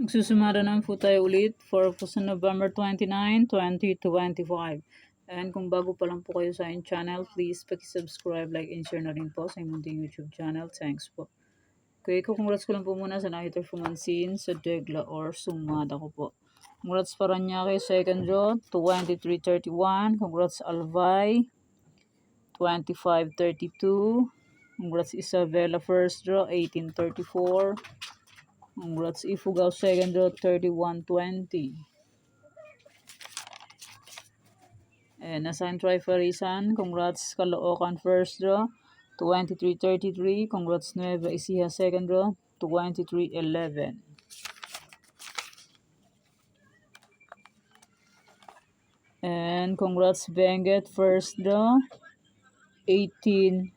Magsusumada naman po tayo ulit for November 29, 2025. And kung bago pa lang po kayo sa aking channel, please paki-subscribe, like, and share na rin po sa munting YouTube channel. Thanks po. Okay, congrats ko lang po muna sa nakita Fumansin sa Degla or Sumada ko po. Congrats Paranaque, second draw, 23-31. Congrats Alvay, 25-32. Congrats Isabela, first draw, 18-34. Congrats Ifugao, second draw, 31-20. And assigned Trifarisan, congrats Caloocan, first draw, 23-33. Congrats Nueva Ecija, second draw, 23-11. And congrats Benguet, first draw, 18-17.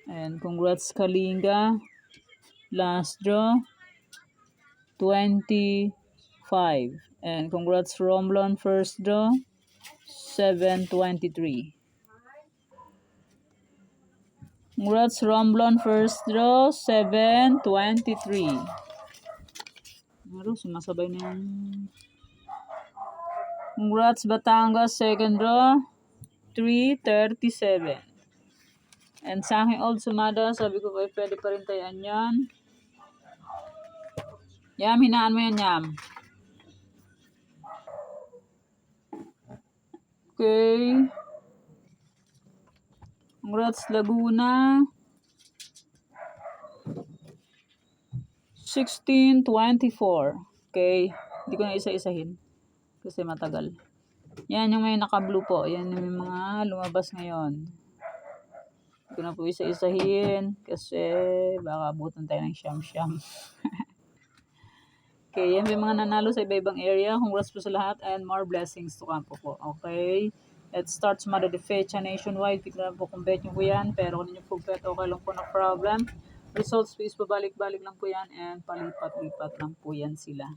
And congrats Kalinga, last draw, 25. And congrats Romblon, first draw, 7-23. Congrats Romblon, first draw, 7-23. Sumasabay na yan. Congrats Batangas, second draw, 3-37. And sa aking old sumada, sabi ko kayo pwede pa rin tayaan yan. Yam, hinaan mo yan, Yam. Okay. Congrats Laguna, 16-24. Okay. Hindi ko na isa-isahin kasi matagal. Yan yung may naka-blue po. Yan yung mga lumabas ngayon. Hindi ko na po isa-isahin kasi baka abutan tayo ng siyam-siyam. Okay, yan yung mga nanalo sa iba-ibang area. Congrats po sa lahat and more blessings to come po. Okay. Let's start Sumada de Fecha nationwide. Tignan po kung bet nyo po yan. Pero kung ninyo po bet, okay lang po, no problem. Results please, pabalik-balik lang po yan and palipat-lipat lang po yan sila.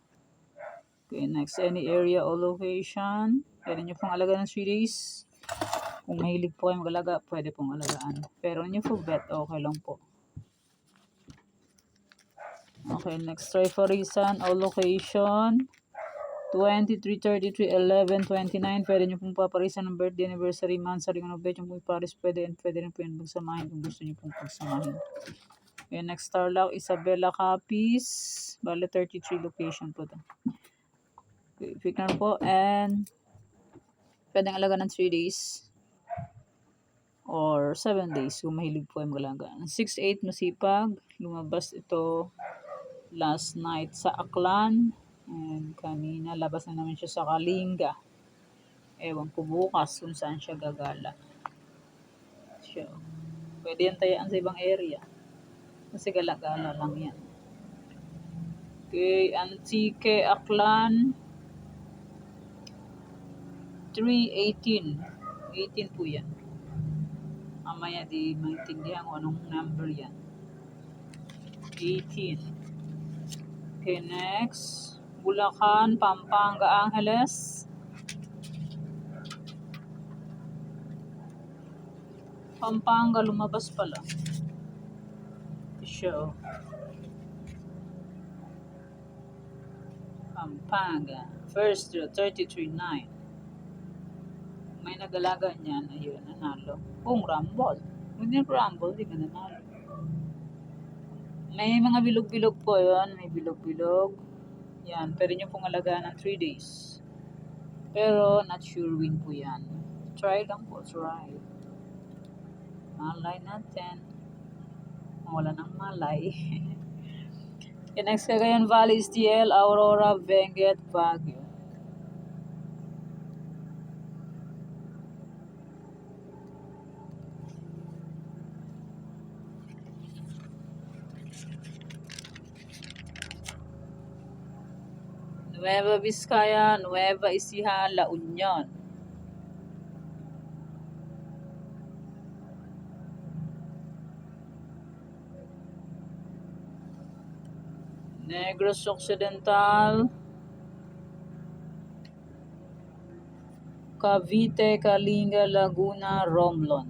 Okay, next, any area or location. Pwede nyo pong alagaan ng 3 days. Kung mahilig po kayo mag-alaga, pwede pong alagaan. Pero ninyo po bet, okay lang po. Okay, next, try for reason or location. 23, 33, 11, 29. Pwede nyo pong paparisan ng birthday, anniversary, month, sa ring of bet yung pong iparis. Pwede rin po yan pagsamahin kung gusto nyo pong pagsamahin. Okay, next star lock, Isabela Capiz. Bale, 33 location po to. Okay, pick na po. And pwedeng alaga ng 3 days. Or 7 days kung mahilig po yung mag-alaga. 6-8 masipag. Lumabas ito last night sa Aklan. And kanina labas na naman siya sa Kalinga. Ewan ko bukas kung saan siya gagala. So, pwede yan tayaan sa ibang area. Kasi gala-gala lang yan. Okay, Antique Aklan. 3-18. 18 po yan. Mamaya di maintindihan kung anong number yan. 18. Okay, next. Bulacan, Pampanga, Angeles. Pampanga, lumabas pala. Show. Pampanga. First draw, 33-9. May nagalaga niyan. Ayun, nanalo. Kung rumble. Hindi na rumble, di ka nanalo. May mga bilog-bilog po yun. May bilog-bilog. Yan, pwede nyo pong alagaan ng 3 days. Pero, not sure win po yan. Try lang po, try. Malay natin. Wala ng malay. Okay, next, Cagayan Valley, STL, Aurora, Benguet, Baguio. Nueva Vizcaya, Nueva Ecija, La Union. Negros Occidental, Cavite, Kalinga, Laguna, Romblon.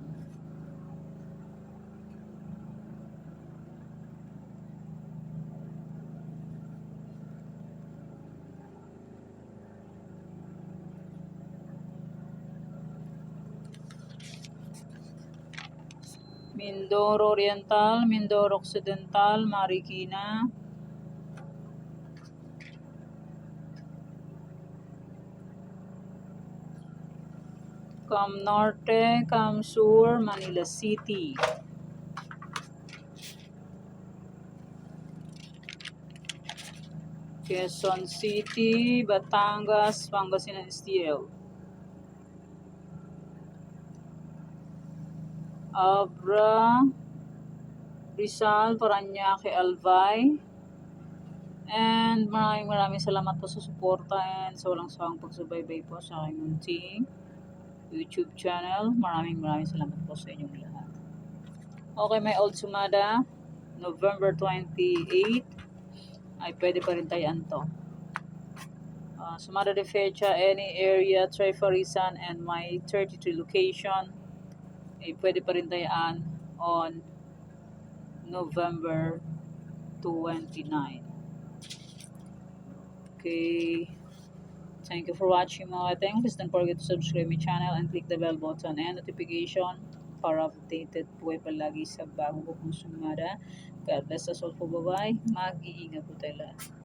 Mindoro Oriental, Mindoro Occidental, Marikina, Cam Norte, Cam Sur, Manila City, Quezon City, Batangas, Pangasinan STL, Abra, Rizal, Parañaque, Albay. And maraming salamat po sa suporta and sa walang sawang pagsubaybay po sa aking munting YouTube channel. Maraming salamat po sa inyong lahat. Okay, may old sumada, November 28, ay pwede pa rin tayaan to. Sumada de fecha, any area, Trifarisan and my 33 location, ay pwede pa rin tayaan on November 29. Okay. Thank you for watching mga kateng. Please don't forget to subscribe my channel and click the bell button and notification para updated po kayo palagi sa bago ko pong sumada. God bless us all po. Bye-bye. Mag-iingat po tayo lahat.